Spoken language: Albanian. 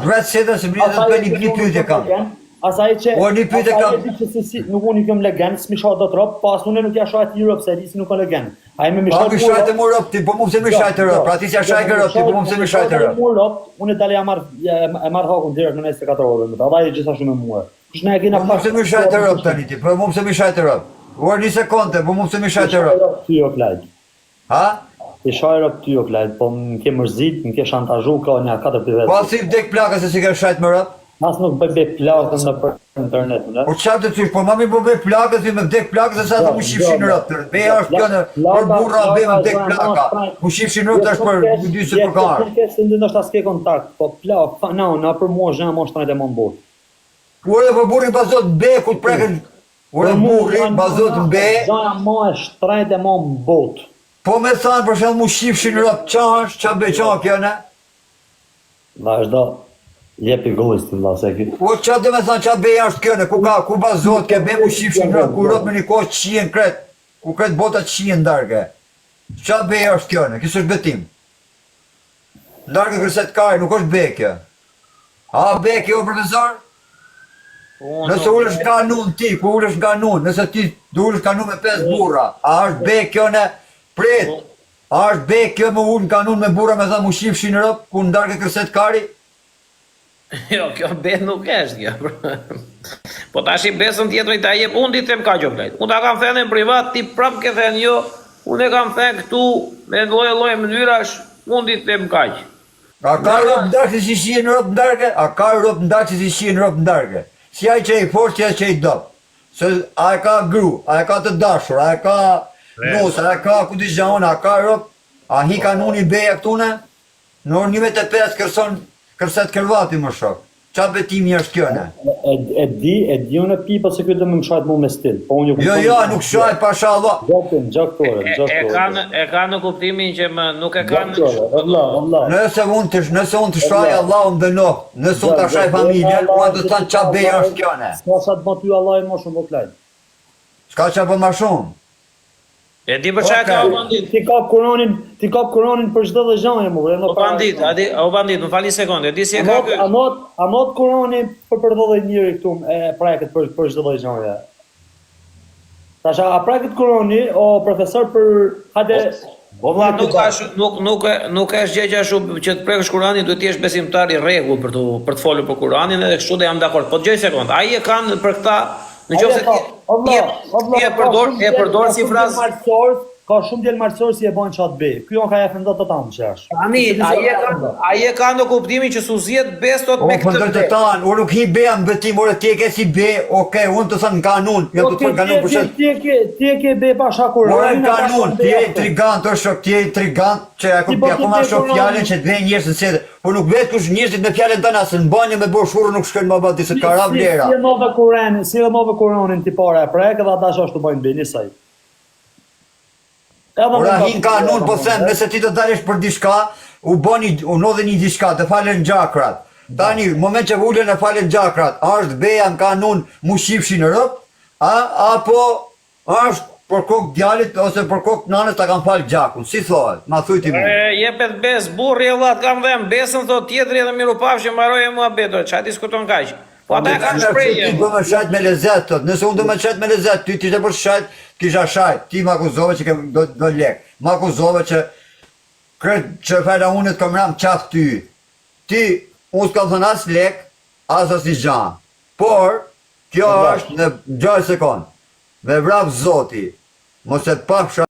Drejt seta se blitë të një pyetje kam. Asaj që një pyetje kam. Nuk unë këm legend, s'mi shoh dot rop, pas unë nuk ja shoh atë Europe se risi nuk ka legend. Ai më shoh. Po shajtë më rop ti, po më pse më shajtë rop? Pra ti s'ja shajtë rop ti, po më pse më shajtë rop? Unë dalë e marr hakun direkt në 24 orë, më dha gjithashtu me mua. Kush na e kena pas. Po pse më shajtë rop tani ti? Po më pse më shajtë rop? Ora një sekondë, po më pse më shajtë rop? Ti o klaj. Ha? Ti shajrop ty o klaj, po më ke mërzit, më ke shantazhu ka një 4 vjet. Po si vdek plaka se si ke shajtë më rop? Mas nuk bëj plakën në internet, ne? Po çfarë të thosh? Po mami po bëj plakën si më vdek plakën se sa të më shifshin rrot. Beja është kënë për burra bëj më vdek plaka. Mu shifshin rrot tash për dy se për kar. Se ndoshta s'ke kontakt, po plak, na për mua zha më shtrajtë më mbot. Ora po burri bazot be ku të prekën. Ora burri bazot be. Zha më shtrajtë më mbot. Po më than për shemb mu shifshin rrot ç'ash, ç'a bëj ç'a kjo ne? Vazhdo. Jepi gojës të vlla se ki. Po ç'a do të thon ç'a bëj është kjo ne? Ku bazohet ke be mu shifshin rrot, ku rrot me një kohë qihen kret. Ku kret bota qihen ndarke. Ç'a bëj është kjo ne? Kjo është betim. Ndarke kërset kaj, nuk është be kjo. A be kjo profesor? Nëse ulesh kanun ti, ku ulesh kanun, nëse ti ulesh kanun me 5 burra, a është be kjo ne? Prit. A është be kjo me ullë kanun me burra me tha mu shifshin rrot, ku ndarke kërset kari? Jo, kjo bet nuk është kjo. Po tash i besën tjetër i ta jep, unë ti them ka gjoplet. Unë ta kam thënë në privat, ti prap ke thënë jo, unë e kam thënë këtu me lloj mënyrash, unë ti them kaq. A ka rrop ndarkë si shihen rrop ndarkë? A ka rrop ndarkë si shihen rrop ndarkë? Si ai që i fortë, si ai që i dop. Se a e ka gru, a e ka të dashur, a e ka nos, a e ka ku di gjaon, a ka rrop, a hi kanuni beja këtune? Në orë 11:05 kërset kërvati më shok. Qa betimi është kjo ne? E di unë e pipa se kjo do më shajt mu me stil. Jo, nuk shajt pasha Allah. Gjaktore. E ka në kuptimin që më nuk e ka në... Nëse unë të shaj Allah unë dënoh, nëse unë të shaj familjen, unë do të thënë qa beja është kjo ne? Ska sa të batu Allah i më shumë o klajt. Ska qa për më shumë? E di për çka ka o bandit? Ti kap Kur'anin për çdo gjë më vjen. O bandit, më fali sekondë, di si e ka ky. A not Kur'anin për përdhollë njëri këtu e praket për çdo gjë. Tash a praket Kur'ani o profesor për hajde Po vlla nuk është gjë që ashtu që të prekësh Kur'anin duhet të jesh besimtar i rregull për të folur për Kur'anin edhe kështu dhe jam dakord. Po dgjoj sekond, ai e kanë për këtë nëse e përdor si frazë ka shumë djelë marësor si e bojnë qatë be. Kjo ka e fëndat të tamë që është. Tani, ai e ka në kuptimin që su zjet bestot me këtë be. Unë nuk hi be në betim, orë ti e ke si be, okej, unë të thënë në kanun. Ti e ke be pasha Kur'anin. Orë në kanun, ti e intrigant, ti e intrigant, që akoma shok fjallin që të vej njërës në sede. Por nuk vetë kush njërësit me fjallin të nasë në banjë me bërë shurë nuk shkojnë më bati se ka rab lera. Si e move Kur'anin ti pare e prek edhe ata ashtu bojnë be njësaj. Ora hin kanun po them, nëse ti të dalësh për diçka, u nodhe një diçka, të falen gjakrat. Tani, në moment që ulen e falen gjakrat, është beja në kanun mu shifshin rrop, apo është për kokë djalit ose për kokë nanës ta kanë falë gjakun. Si thohet? Ma thuj ti mu. Jepet bes, burri e vllat kam dhem, besën thot tjetri edhe miru pafshë mbaroj muhabeto, çfarë diskuton kaq? Po ata kanë shprehje. Ti do më shajt me lezet thot. Nëse unë do më shajt me lezet, ty ti të për shajt, kisha shajt. Ti më akuzove që do lek. Më akuzove që që fajta unë të kam ram qaf ty. Ti, unë s'kam thënë as lek, as i gjan. Por, kjo është në 6 sekund. Me vrap zoti, mos e të pafsha